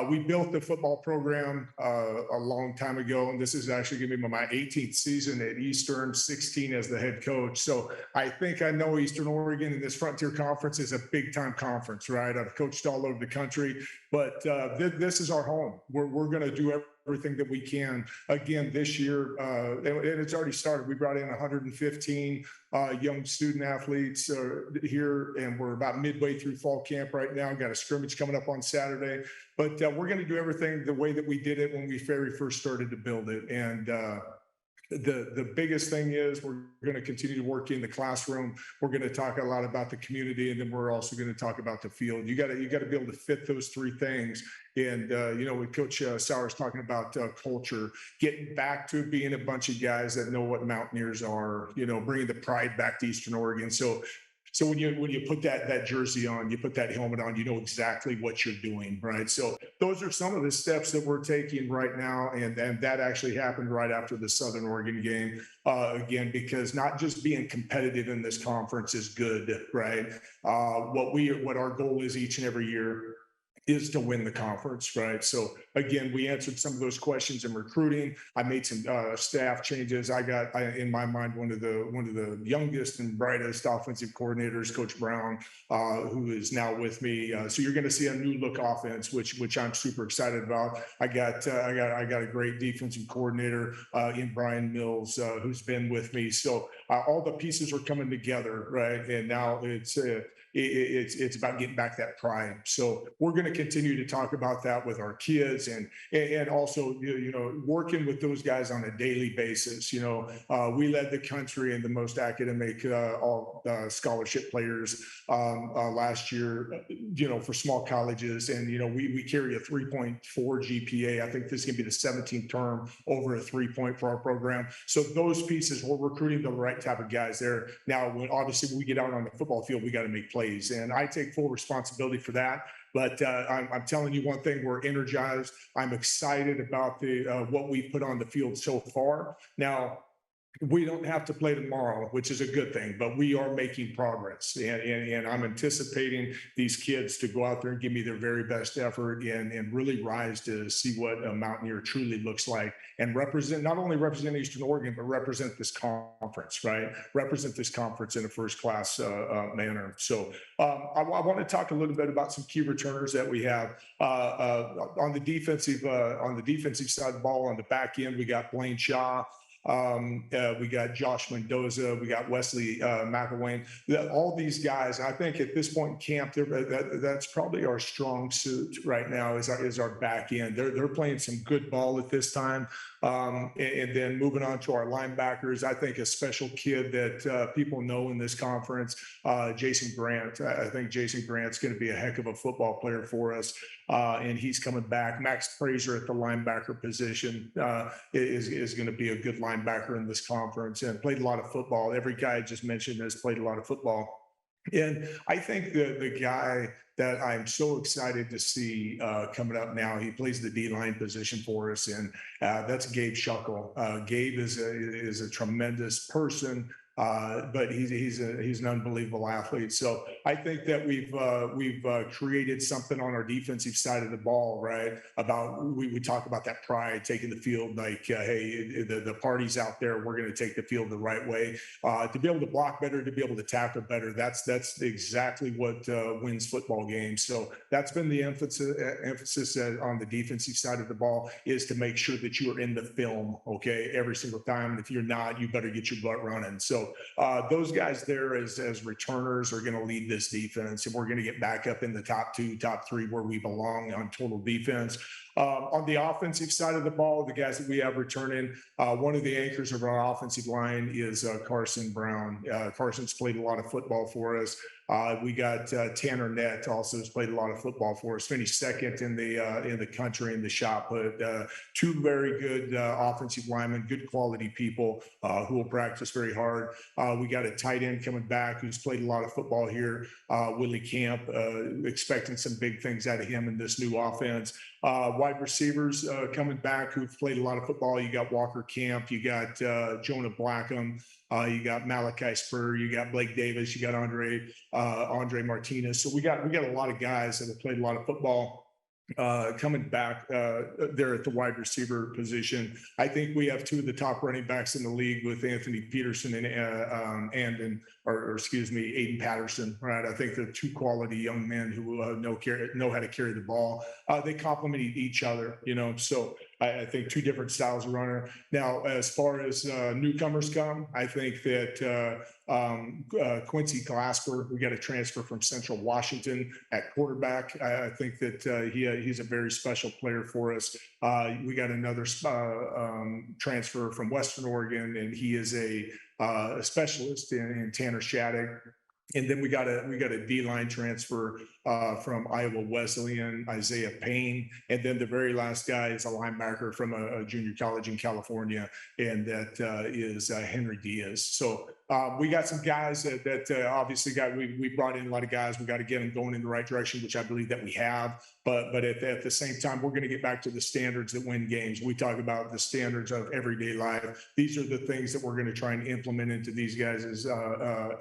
we built the football program a long time ago, and this is actually going to be my 18th season at Eastern, 16 as the head coach. So I think I know Eastern Oregon, and this Frontier Conference is a big time conference, right? I've coached all over the country, but this is our home. We're going to do everything that we can. Again, this year, and it's already started. We brought in 115 young student athletes here, and we're about midway through fall camp right now. Got a scrimmage coming up on Saturday, but we're going to do everything the way that we did it when we very first started to build it. And the biggest thing is we're going to continue to work in the classroom. We're going to talk a lot about the community, and then we're also going to talk about the field. You got to be able to fit those three things. And with Coach Sauer's talking about culture, getting back to being a bunch of guys that know what Mountaineers are. Bringing the pride back to Eastern Oregon. So when you put that jersey on, you put that helmet on, you know exactly what you're doing, right? So those are some of the steps that we're taking right now, and that actually happened right after the Southern Oregon game. Again, because not just being competitive in this conference is good, right? What our goal is each and every year is to win the conference, right? So again, we answered some of those questions in recruiting. I made some staff changes. I got in my mind one of the youngest and brightest offensive coordinators, Coach Brown, who is now with me. So you're going to see a new look offense, which I'm super excited about. I got a great defensive coordinator in Brian Mills, who's been with me. So all the pieces are coming together, right? And now it's about getting back that pride. So we're going to continue to talk about that with our kids, and also working with those guys on a daily basis. We led the country in the most academic all scholarship players last year. For small colleges, and we carry a 3.4 GPA. I think this is going to be the 17th term over a 3 for our program. So those pieces, we're recruiting the right type of guys there. Now, when we get out on the football field, we got to make plays, and I take full responsibility for that. But I'm telling you one thing: we're energized. I'm excited about what we've put on the field so far. Now, we don't have to play tomorrow, which is a good thing, but we are making progress. And I'm anticipating these kids to go out there and give me their very best effort and really rise to see what a Mountaineer truly looks like, and not only represent Eastern Oregon, but represent this conference, right? Represent this conference in a first-class manner. So I want to talk a little bit about some key returners that we have on the defensive side of the ball. On the back end, we got Blaine Shaw. We got Josh Mendoza, we got Wesley McElwain. All these guys, I think at this point in camp, that's probably our strong suit right now is our back end. They're playing some good ball at this time. And then moving on to our linebackers, I think a special kid that people know in this conference, Jason Grant. I think Jason Grant's going to be a heck of a football player for us, and he's coming back. Max Frazier at the linebacker position is going to be a good linebacker in this conference, and played a lot of football. Every guy I just mentioned has played a lot of football. And I think the guy that I'm so excited to see coming up now, he plays the D-line position for us, and that's Gabe Shuckle. Gabe is a tremendous person, but he's an unbelievable athlete. So I think that we've created something on our defensive side of the ball, right? We talk about that pride, taking the field like, hey, the party's out there. We're going to take the field the right way. To be able to block better, to be able to tackle better. That's exactly what wins football games. So that's been the emphasis on the defensive side of the ball, is to make sure that you are in the film, okay, every single time. And if you're not, you better get your butt running. So those guys there as returners are going to lead this defense, and we're going to get back up in the top 2, top 3 where we belong on total defense. On the offensive side of the ball, the guys that we have returning, one of the anchors of our offensive line is Karson Brown. Carson's played a lot of football for us. We got Tanner Nett, also has played a lot of football for us. Finished second in the country in the shot put. 2 very good offensive linemen, good quality people who will practice very hard. We got a tight end coming back who's played a lot of football here, Willie Camp. Expecting some big things out of him in this new offense. Wide receivers coming back who've played a lot of football. You got Walker Camp, you got Jonah Blackham, you got Malachi Spur, you got Blake Davis, you got Andre Martinez. So we got a lot of guys that have played a lot of football. coming back there at the wide receiver position. I think we have two of the top running backs in the league with Anthony Peterson and or excuse me, Aiden Patterson. Right, I think they're two quality young men who know how to carry the ball. They complement each other, So I think two different styles of runner. Now, as far as newcomers come, I think that Quincy Glasper, we got a transfer from Central Washington at quarterback. I think that he's a very special player for us. We got another transfer from Western Oregon, and he is a specialist in Tanner Shattuck. And then we got a D-line transfer from Iowa Wesleyan, Isaiah Payne. And then the very last guy is a linebacker from a junior college in California, and that is Henry Diaz. So we got some guys that obviously we brought in a lot of guys. We got to get them going in the right direction, which I believe that we have. But at the same time, we're going to get back to the standards that win games. We talk about the standards of everyday life. These are the things that we're going to try and implement into these guys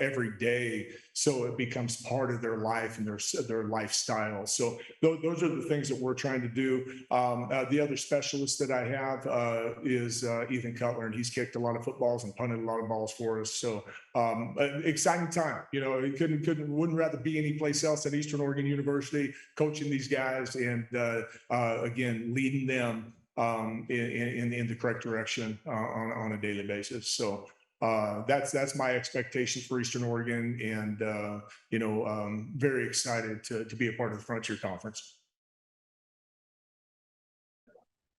every day, so it becomes part of their life and their lifestyle. So those are the things that we're trying to do. The other specialist that I have is Ethan Cutler, and he's kicked a lot of footballs and punted a lot of balls for us. So exciting time. It wouldn't rather be any place else at Eastern Oregon University, coaching these guys and again leading them in the correct direction on a daily basis. So that's my expectations for Eastern Oregon, and very excited to be a part of the Frontier Conference.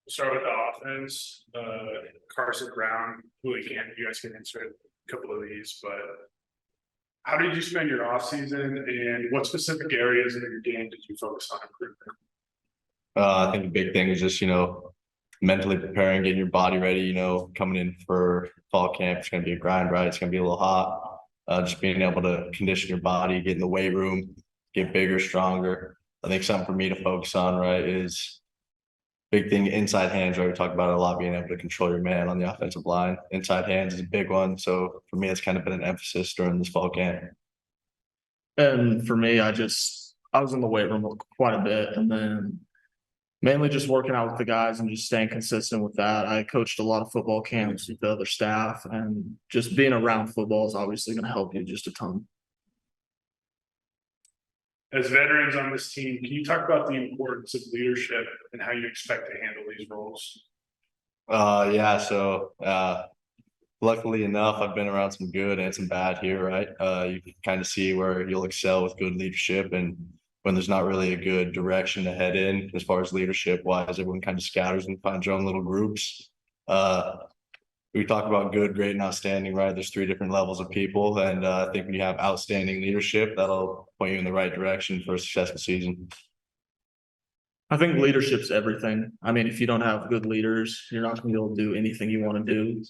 We'll start with the offense. Karson, Brown, Willie, you guys can answer a couple of these, but how did you spend your off season, and what specific areas of your game did you focus on improving? I think the big thing is just, mentally preparing, getting your body ready, coming in for fall camp. It's going to be a grind, right? It's going to be a little hot. Just being able to condition your body, get in the weight room, get bigger, stronger. I think something for me to focus on, right, is big thing, inside hands, right? We talk about it a lot, being able to control your man on the offensive line. Inside hands is a big one. So for me, it's kind of been an emphasis during this fall camp. And for me, I was in the weight room quite a bit, and then mainly just working out with the guys and just staying consistent with that. I coached a lot of football camps with the other staff, and just being around football is obviously going to help you just a ton. As veterans on this team, can you talk about the importance of leadership and how you expect to handle these roles? Yeah. So luckily enough, I've been around some good and some bad here, right? You can kind of see where you'll excel with good leadership, and when there's not really a good direction to head in as far as leadership wise, everyone kind of scatters and finds their own little groups. We talk about good, great, and outstanding, right? There's 3 different levels of people. And I think when you have outstanding leadership, that'll point you in the right direction for a successful season. I think leadership's everything. I mean, if you don't have good leaders, you're not going to be able to do anything you want to do.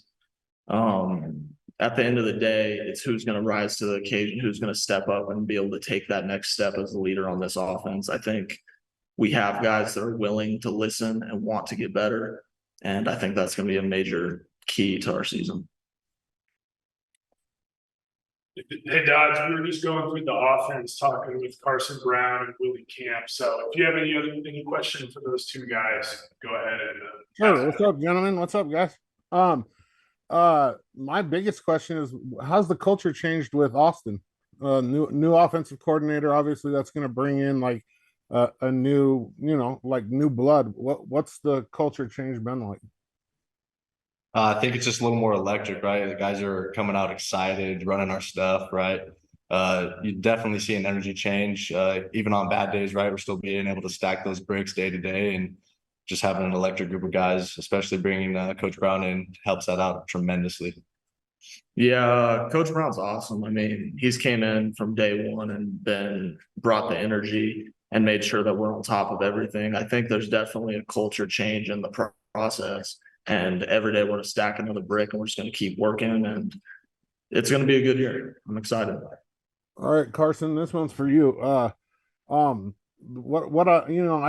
At the end of the day, it's who's going to rise to the occasion, who's going to step up and be able to take that next step as a leader on this offense. I think we have guys that are willing to listen and want to get better. And I think that's going to be a major key to our season. Hey, Dodge, we were just going through the offense, talking with Karson Brown and Willie Camp. So if you have any questions for those two guys, go ahead and sure. What's up, gentlemen? What's up, guys? My biggest question is, how's the culture changed with Austin? New offensive coordinator. Obviously, that's going to bring in like a new, new blood. What's the culture change been like? I think it's just a little more electric, right? The guys are coming out excited, running our stuff, right? You definitely see an energy change, even on bad days, right? We're still being able to stack those bricks day to day, and just having an electric group of guys, especially bringing Coach Brown in, helps that out tremendously. Yeah, Coach Brown's awesome. I mean, he's came in from day one and brought the energy and made sure that we're on top of everything. I think there's definitely a culture change in the process. And every day we're going to stack another brick, and we're just going to keep working, and it's going to be a good year. I'm excited. All right, Karson, this one's for you. I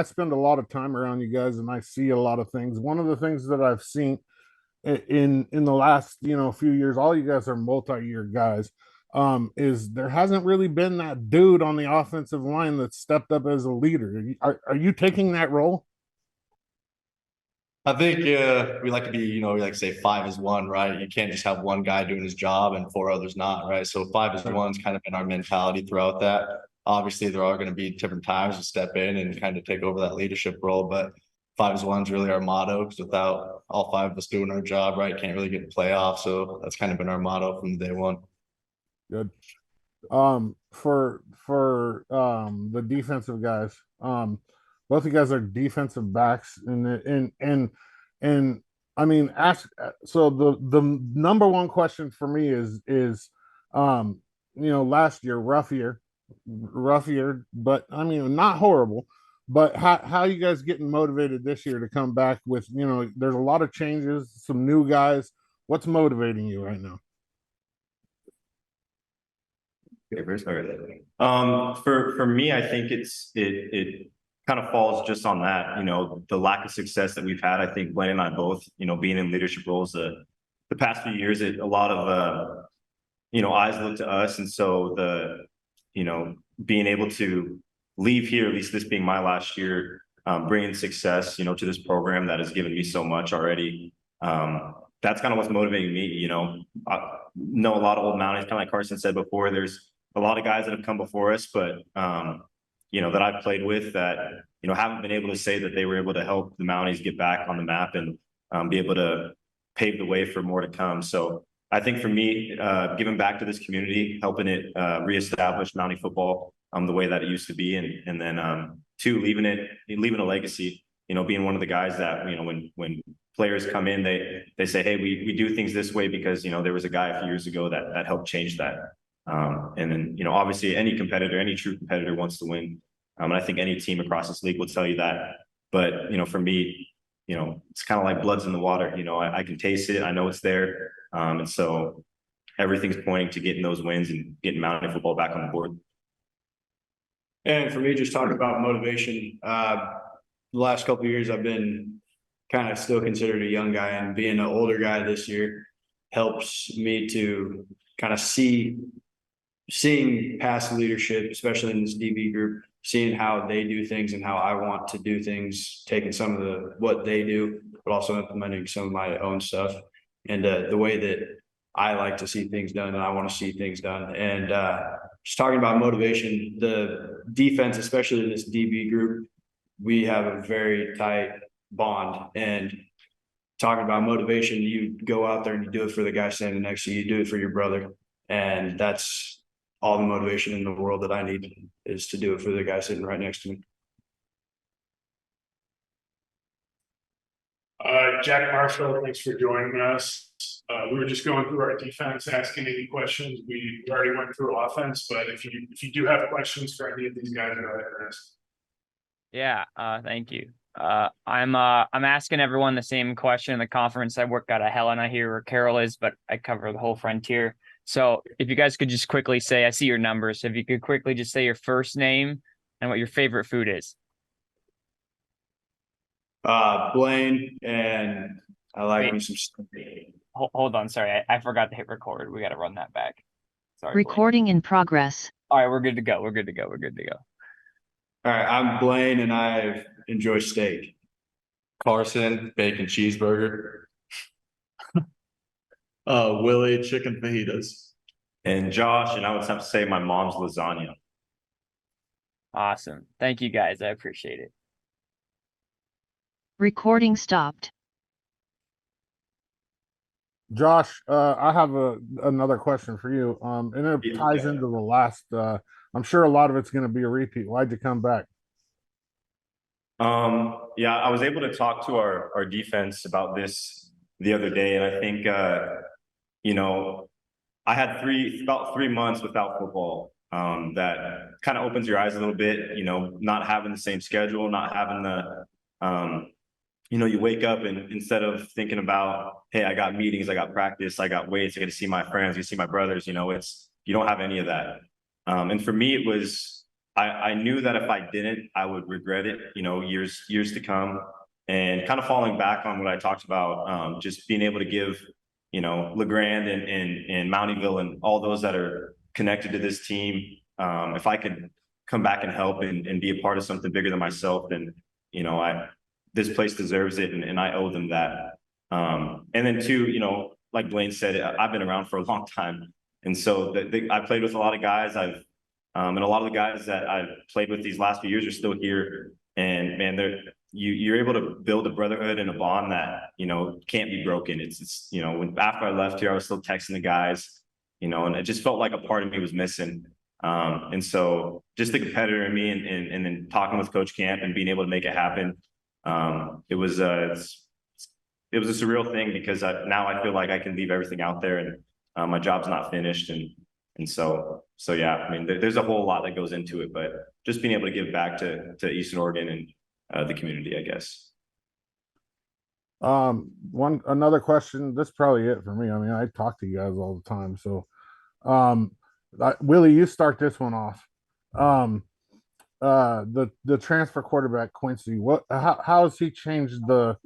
spend a lot of time around you guys, and I see a lot of things. One of the things that I've seen in the last few years, all you guys are multi-year guys. is there hasn't really been that dude on the offensive line that stepped up as a leader. Are you taking that role? I think we like to be, we like to say 5 is 1, right? You can't just have one guy doing his job and 4 others not, right? So 5 is 1's kind of been our mentality throughout that. Obviously, there are going to be different times to step in and kind of take over that leadership role, but 5 is 1's really our motto. Because without all 5 of us doing our job, right, can't really get in playoffs. So that's kind of been our motto from day one. Good. For the defensive guys, both of you guys are defensive backs, and I mean, so the number one question for me is last year, rough year, but I mean, not horrible. But how are you guys getting motivated this year to come back with, there's a lot of changes, some new guys. What's motivating you right now? For me, I think it kind of falls just on that, the lack of success that we've had. I think Blaine and I both, being in leadership roles the past few years, a lot of eyes look to us, and so being able to leave here, at least this being my last year, bringing success, to this program that has given me so much already. That's kind of what's motivating me. I know a lot of old Mounties, kind of like Karson said before. There's a lot of guys that have come before us, but that I've played with that haven't been able to say that they were able to help the Mounties get back on the map and be able to pave the way for more to come. So I think for me, giving back to this community, helping it reestablish Mountie football the way that it used to be, and then two, leaving a legacy. Being one of the guys that when players come in, they say, hey, we do things this way because there was a guy a few years ago that helped change that. And then obviously any true competitor wants to win, and I think any team across this league will tell you that. But for me, it's kind of like blood's in the water. I can taste it, I know it's there, and so everything's pointing to getting those wins and getting Mountie football back on the board. And for me, just talking about motivation, the last couple of years I've been kind of still considered a young guy, and being an older guy this year helps me to kind of seeing past leadership, especially in this DB group, seeing how they do things and how I want to do things, taking some of what they do, but also implementing some of my own stuff and the way that I like to see things done and I want to see things done. And just talking about motivation, the defense, especially in this DB group, we have a very tight bond. And talking about motivation, you go out there and you do it for the guy standing next to you, you do it for your brother. And that's all the motivation in the world that I need, is to do it for the guy sitting right next to me. Jack Marshall, thanks for joining us. We were just going through our defense, asking any questions. We already went through offense, but if you do have questions for any of these guys, go ahead and ask. Yeah, thank you. I'm asking everyone the same question in the conference. I work out of Helena here where Carroll is, but I cover the whole frontier. So if you guys could just quickly say, I see your numbers. So if you could quickly just say your first name and what your favorite food is. Blaine, and I like me some stuff. Hold on, sorry, I forgot to hit record. We got to run that back. Sorry. Recording in progress. All right, we're good to go. We're good to go. All right, I'm Blaine, and I enjoy steak. Karson, bacon cheeseburger. Willie, chicken fajitas. And Josh, and I would have to say my mom's lasagna. Awesome. Thank you guys. I appreciate it. Recording stopped. Josh, I have another question for you. And it ties into the last. I'm sure a lot of it's going to be a repeat. Why'd you come back? Yeah, I was able to talk to our defense about this the other day, and I think I had about 3 months without football. That kind of opens your eyes a little bit. Not having the same schedule, not having the you wake up and instead of thinking about, hey, I got meetings, I got practice, I got weights, I get to see my friends, you see my brothers, you don't have any of that. And for me, it was, I knew that if I didn't, I would regret it, years to come, and kind of falling back on what I talked about, just being able to give, LeGrand and Mountieville and all those that are, connected to this team. If I could come back and help and be a part of something bigger than myself, then, you know, this place deserves it, and I owe them that. And then two, you know, like Blaine said, I've been around for a long time. And so I played with a lot of guys. And a lot of the guys that I've played with these last few years are still here. And man, you're able to build a brotherhood and a bond that, you know, can't be broken. It's you know, after I left here, I was still texting the guys, you know, and it just felt like a part of me was missing. And so just the competitor in me and then talking with Coach Camp and being able to make it happen. It was a surreal thing because now I feel like I can leave everything out there, and my job's not finished. And so yeah, I mean, there's a whole lot that goes into it, but just being able to give back to Eastern Oregon and the community, I guess. Another question. This is probably it for me. I mean, I talk to you guys all the time. So, Willie, you start this one off. The transfer quarterback Quincy. How has he changed the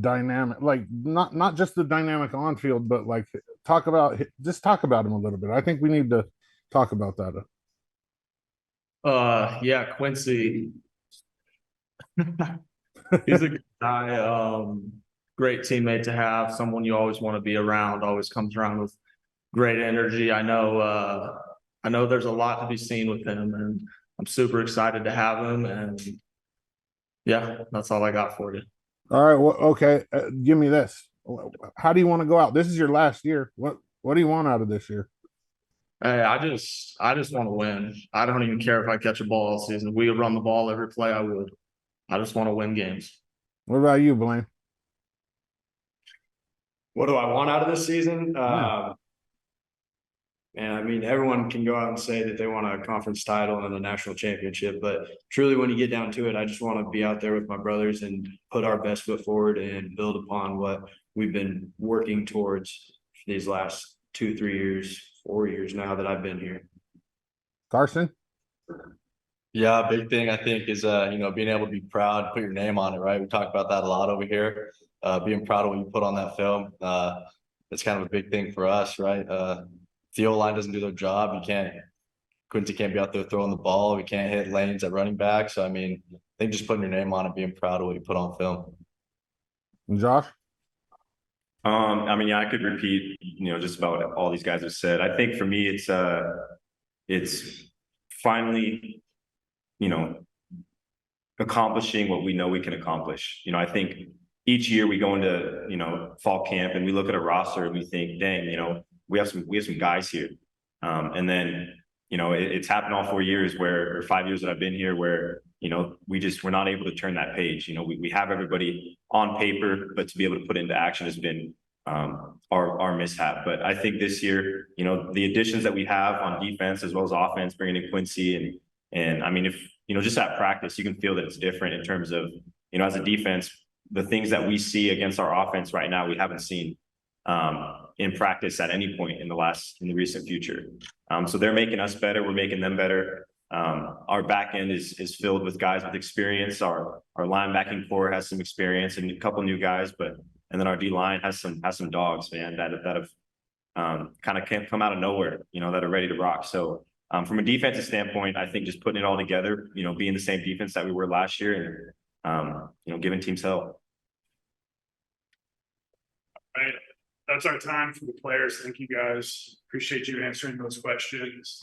dynamic? Like not just the dynamic on field, but like talk about him a little bit. I think we need to talk about that. Yeah, Quincy. He's a good guy. Great teammate to have, someone you always want to be around, always comes around with great energy. I know there's a lot to be seen with him, and I'm super excited to have him. And yeah, that's all I got for you. All right. Well, okay. Give me this. How do you want to go out? This is your last year. What do you want out of this year? Hey, I just want to win. I don't even care if I catch a ball all season. If we could run the ball every play, I would. I just want to win games. What about you, Blaine? What do I want out of this season? Yeah. And I mean, everyone can go out and say that they want a conference title and a national championship, but truly when you get down to it, I just want to be out there with my brothers and put our best foot forward and build upon what we've been working towards for these last 2, 3 years, 4 years now that I've been here. Karson? Yeah, big thing I think is you know, being able to be proud, put your name on it, right? We talk about that a lot over here. Being proud of what you put on that film. It's kind of a big thing for us, right? If the O-line doesn't do their job, Quincy can't be out there throwing the ball. We can't hit lanes at running back. So I mean, I think just putting your name on it, being proud of what you put on film. And Josh? I mean, yeah, I could repeat, you know, just about all these guys have said. I think for me, it's finally, you know, accomplishing what we know we can accomplish. You know, I think each year we go into, you know, fall camp and we look at a roster and we think, dang, you know, we have some guys here. And then, you know, it's happened all 4 years or 5 years that I've been here where, you know, we're not able to turn that page. You know, we have everybody on paper, but to be able to put into action has been our mishap. But I think this year, you know, the additions that we have on defense as well as offense, bringing in Quincy and I mean, if, you know, just at practice, you can feel that it's different in terms of, you know, as a defense, the things that we see against our offense right now, we haven't seen in practice at any point in the recent future. So they're making us better. We're making them better. Our back end is filled with guys with experience. Our linebacking core has some experience and a couple new guys, and then our D line has some dogs, man, that have kind of can't come out of nowhere, you know, that are ready to rock. So from a defensive standpoint, I think just putting it all together, you know, being the same defense that we were last year and you know, giving teams help. All right. That's our time for the players. Thank you guys. Appreciate you answering those questions.